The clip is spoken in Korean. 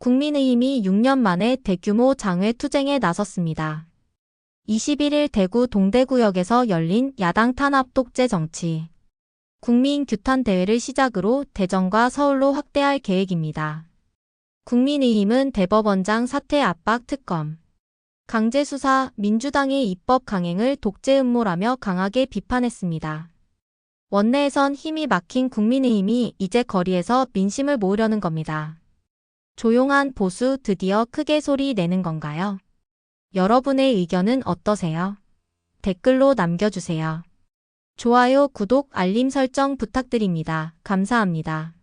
국민의힘이 6년 만에 대규모 장외 투쟁에 나섰습니다. 21일 대구 동대구역에서 열린 야당 탄압 독재 정치 국민 규탄 대회를 시작으로 대전과 서울로 확대할 계획입니다. 국민의힘은 대법원장 사퇴 압박 특검, 강제수사, 민주당의 입법 강행을 독재 음모라며 강하게 비판했습니다. 원내에선 힘이 막힌 국민의힘이 이제 거리에서 민심을 모으려는 겁니다. 조용한 보수 드디어 크게 소리 내는 건가요? 여러분의 의견은 어떠세요? 댓글로 남겨주세요. 좋아요, 구독, 알림 설정 부탁드립니다. 감사합니다.